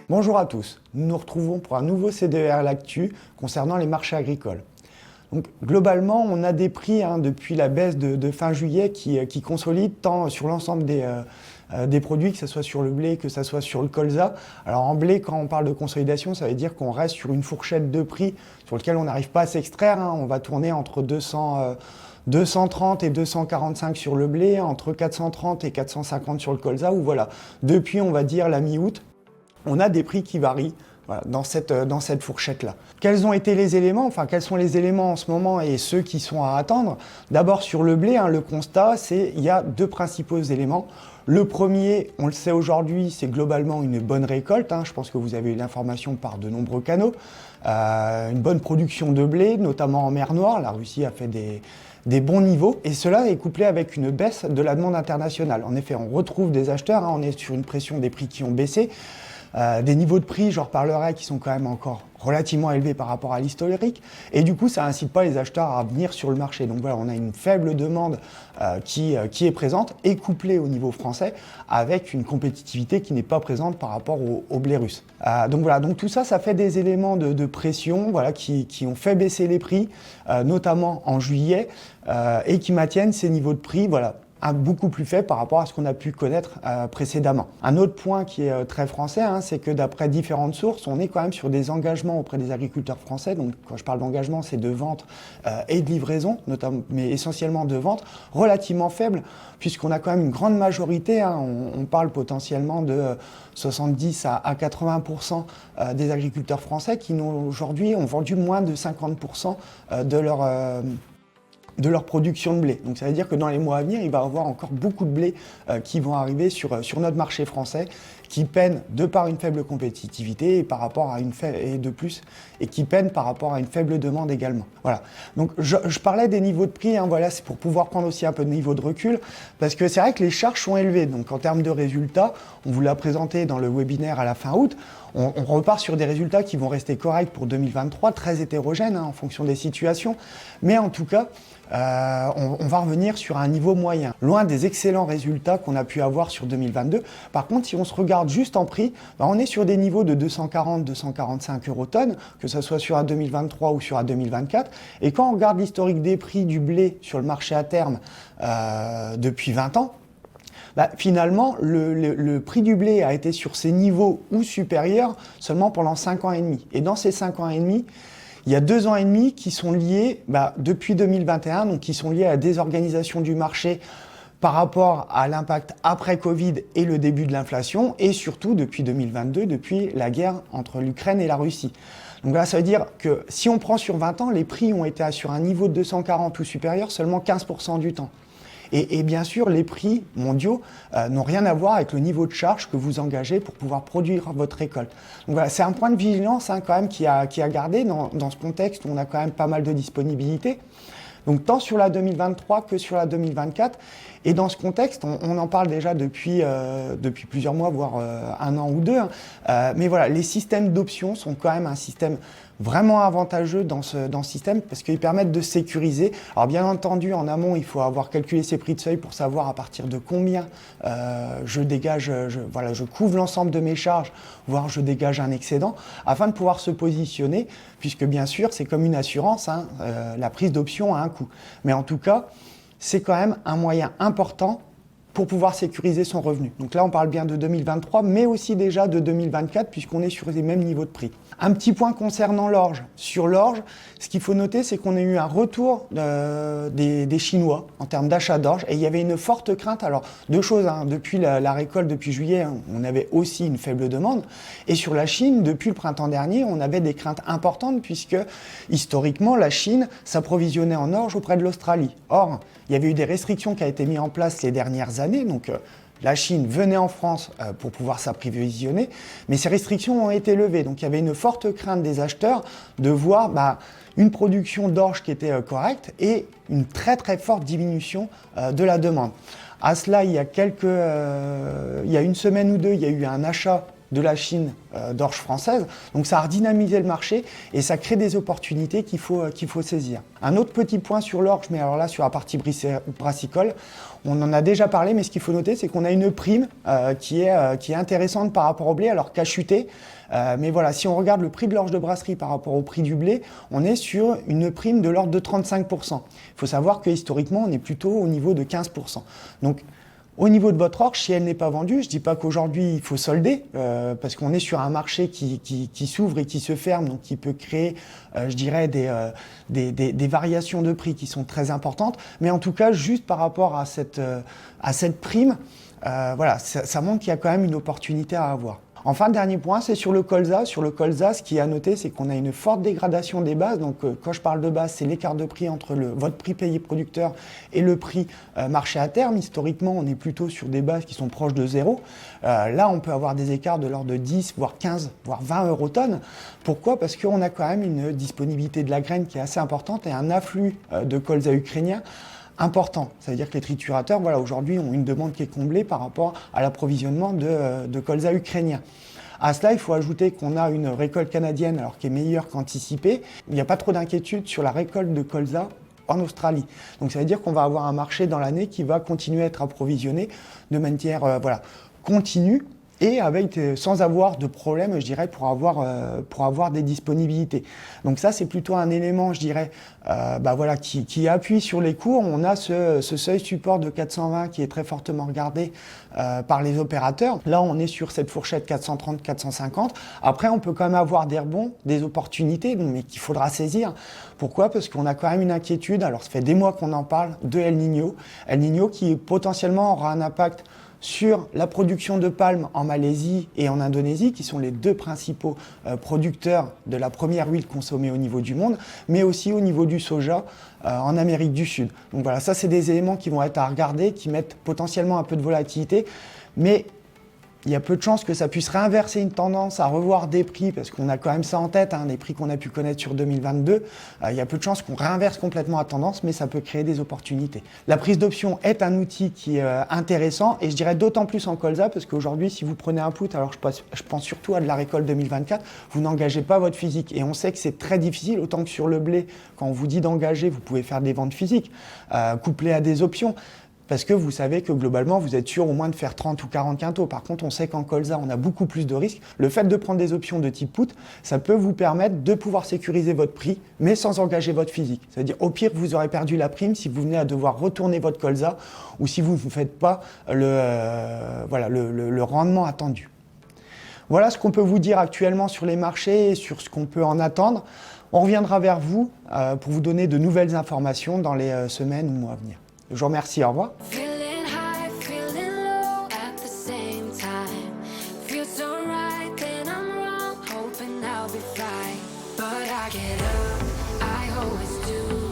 Bonjour à tous, nous nous retrouvons pour un nouveau CDER L'Actu concernant les marchés agricoles. Donc, globalement, on a des prix depuis la baisse de fin juillet qui consolident tant sur l'ensemble des produits, que ce soit sur le blé, que ce soit sur le colza. Alors en blé, quand on parle de consolidation, ça veut dire qu'on reste sur une fourchette de prix sur lequel on n'arrive pas à s'extraire. On va tourner entre 230 et 245 sur le blé, entre 430 et 450 sur le colza, ou voilà, depuis on va dire la mi-août, on a des prix qui varient. Voilà, dans cette fourchette-là. Quels ont été les éléments, quels sont les éléments en ce moment et ceux qui sont à attendre? D'abord sur le blé, le constat, c'est qu'il y a deux principaux éléments. Le premier, on le sait aujourd'hui, c'est globalement une bonne récolte. Je pense que vous avez eu l'information par de nombreux canaux. Une bonne production de blé, notamment en mer Noire. La Russie a fait des bons niveaux, et cela est couplé avec une baisse de la demande internationale. En effet, on retrouve des acheteurs, on est sur une pression des prix qui ont baissé. Des niveaux de prix, j'en reparlerai, qui sont quand même encore relativement élevés par rapport à l'historique, et du coup ça n'incite pas les acheteurs à venir sur le marché. Donc voilà, on a une faible demande qui est présente et couplée au niveau français avec une compétitivité qui n'est pas présente par rapport au blé russe. Donc voilà, donc tout ça, ça fait des éléments de pression, voilà, qui ont fait baisser les prix, notamment en juillet, et qui maintiennent ces niveaux de prix, voilà, beaucoup plus faible par rapport à ce qu'on a pu connaître précédemment. Un autre point qui est très français, c'est que d'après différentes sources, on est quand même sur des engagements auprès des agriculteurs français. Donc quand je parle d'engagement, c'est de vente et de livraison, notamment, mais essentiellement de vente, relativement faibles, puisqu'on a quand même une grande majorité, on parle potentiellement de 70 à 80% des agriculteurs français qui aujourd'hui ont vendu moins de 50% de leur production de blé. Donc ça veut dire que dans les mois à venir, il va y avoir encore beaucoup de blé qui vont arriver sur notre marché français, qui peinent de par une faible compétitivité et qui peinent par rapport à une faible demande également. Voilà. Donc je parlais des niveaux de prix, voilà, c'est pour pouvoir prendre aussi un peu de niveau de recul, parce que c'est vrai que les charges sont élevées. Donc en termes de résultats, on vous l'a présenté dans le webinaire à la fin août, on repart sur des résultats qui vont rester corrects pour 2023, très hétérogènes en fonction des situations, mais en tout cas, on va revenir sur un niveau moyen, loin des excellents résultats qu'on a pu avoir sur 2022. Par contre, si on se regarde juste en prix, on est sur des niveaux de 240-245 € tonnes, que ce soit sur un 2023 ou sur un 2024. Et quand on regarde l'historique des prix du blé sur le marché à terme depuis 20 ans, finalement, le prix du blé a été sur ces niveaux ou supérieurs seulement pendant 5 ans et demi. Et dans ces 5 ans et demi, il y a 2 ans et demi qui sont liés, depuis 2021, donc qui sont liés à la désorganisation du marché par rapport à l'impact après Covid et le début de l'inflation, et surtout depuis 2022, depuis la guerre entre l'Ukraine et la Russie. Donc là, ça veut dire que si on prend sur 20 ans, les prix ont été sur un niveau de 240 ou supérieur seulement 15% du temps. Et bien sûr, les prix mondiaux n'ont rien à voir avec le niveau de charge que vous engagez pour pouvoir produire votre récolte. Donc voilà, c'est un point de vigilance quand même qui a gardé dans ce contexte où on a quand même pas mal de disponibilité. Donc tant sur la 2023 que sur la 2024. Et dans ce contexte, on en parle déjà depuis plusieurs mois, voire un an ou deux. Mais voilà, les systèmes d'options sont quand même un système vraiment avantageux dans ce système parce qu'ils permettent de sécuriser. Alors bien entendu, en amont, il faut avoir calculé ses prix de seuil pour savoir à partir de combien je dégage, je couvre l'ensemble de mes charges, voire je dégage un excédent, afin de pouvoir se positionner, puisque bien sûr, c'est comme une assurance, la prise d'option a un coût. Mais en tout cas, c'est quand même un moyen important pour pouvoir sécuriser son revenu. Donc là, on parle bien de 2023, mais aussi déjà de 2024, puisqu'on est sur les mêmes niveaux de prix. Un petit point concernant l'orge. Sur l'orge, ce qu'il faut noter, c'est qu'on a eu un retour des Chinois en termes d'achat d'orge, et il y avait une forte crainte. Alors, deux choses, depuis la récolte, depuis juillet, on avait aussi une faible demande, et sur la Chine, depuis le printemps dernier, on avait des craintes importantes, puisque historiquement, la Chine s'approvisionnait en orge auprès de l'Australie. Or, il y avait eu des restrictions qui ont été mises en place les dernières années, donc la Chine venait en France pour pouvoir s'approvisionner, mais ces restrictions ont été levées. Donc il y avait une forte crainte des acheteurs de voir une production d'orge qui était correcte et une très très forte diminution de la demande. À cela, il y a une semaine ou deux, il y a eu un achat de la Chine d'orge française. Donc ça a redynamisé le marché et ça crée des opportunités qu'il faut saisir. Un autre petit point sur l'orge, mais alors là sur la partie brassicole, on en a déjà parlé, mais ce qu'il faut noter, c'est qu'on a une prime qui est intéressante par rapport au blé, alors qu'a chuté. Mais voilà, si on regarde le prix de l'orge de brasserie par rapport au prix du blé, on est sur une prime de l'ordre de 35%. Il faut savoir que historiquement, on est plutôt au niveau de 15%. Donc, au niveau de votre orge, si elle n'est pas vendue, je ne dis pas qu'aujourd'hui il faut solder, parce qu'on est sur un marché qui s'ouvre et qui se ferme, donc qui peut créer, je dirais, des variations de prix qui sont très importantes. Mais en tout cas, juste par rapport à cette prime, voilà, ça montre qu'il y a quand même une opportunité à avoir. Enfin, dernier point, c'est sur le colza. Sur le colza, ce qui est à noter, c'est qu'on a une forte dégradation des bases. Donc, quand je parle de base, c'est l'écart de prix entre votre prix payé producteur et le prix marché à terme. Historiquement, on est plutôt sur des bases qui sont proches de zéro. Là, on peut avoir des écarts de l'ordre de 10, voire 15, voire 20 eurotonnes. Pourquoi ? Parce qu'on a quand même une disponibilité de la graine qui est assez importante et un afflux de colza ukrainien important. Ça veut dire que les triturateurs, voilà, aujourd'hui, ont une demande qui est comblée par rapport à l'approvisionnement de colza ukrainien. À cela, il faut ajouter qu'on a une récolte canadienne alors qui est meilleure qu'anticipée. Il n'y a pas trop d'inquiétude sur la récolte de colza en Australie. Donc ça veut dire qu'on va avoir un marché dans l'année qui va continuer à être approvisionné de manière continue et sans avoir de problème, je dirais, pour avoir des disponibilités. Donc ça, c'est plutôt un élément, je dirais, qui appuie sur les cours. On a ce seuil support de 420 qui est très fortement regardé par les opérateurs. Là, on est sur cette fourchette 430-450. Après, on peut quand même avoir des rebonds, des opportunités, mais qu'il faudra saisir. Pourquoi ? Parce qu'on a quand même une inquiétude, alors ça fait des mois qu'on en parle, de El Niño. El Niño qui potentiellement aura un impact sur la production de palmes en Malaisie et en Indonésie, qui sont les deux principaux producteurs de la première huile consommée au niveau du monde, mais aussi au niveau du soja en Amérique du Sud. Donc voilà, ça c'est des éléments qui vont être à regarder, qui mettent potentiellement un peu de volatilité, mais il y a peu de chances que ça puisse réinverser une tendance à revoir des prix, parce qu'on a quand même ça en tête, des prix qu'on a pu connaître sur 2022. Il y a peu de chances qu'on réinverse complètement la tendance, mais ça peut créer des opportunités. La prise d'option est un outil qui est intéressant, et je dirais d'autant plus en colza, parce qu'aujourd'hui, si vous prenez un put, alors je pense surtout à de la récolte 2024, vous n'engagez pas votre physique. Et on sait que c'est très difficile, autant que sur le blé, quand on vous dit d'engager, vous pouvez faire des ventes physiques, couplées à des options. Parce que vous savez que globalement, vous êtes sûr au moins de faire 30 ou 40 quintaux. Par contre, on sait qu'en colza, on a beaucoup plus de risques. Le fait de prendre des options de type put, ça peut vous permettre de pouvoir sécuriser votre prix, mais sans engager votre physique. C'est-à-dire, au pire, vous aurez perdu la prime si vous venez à devoir retourner votre colza ou si vous ne faites pas le rendement attendu. Voilà ce qu'on peut vous dire actuellement sur les marchés et sur ce qu'on peut en attendre. On reviendra vers vous pour vous donner de nouvelles informations dans les semaines ou mois à venir. Je vous remercie, au revoir. Feeling high, feeling low at the same time. Feels so right, then I'm wrong, hoping I'll be fine. But I get up, I always do.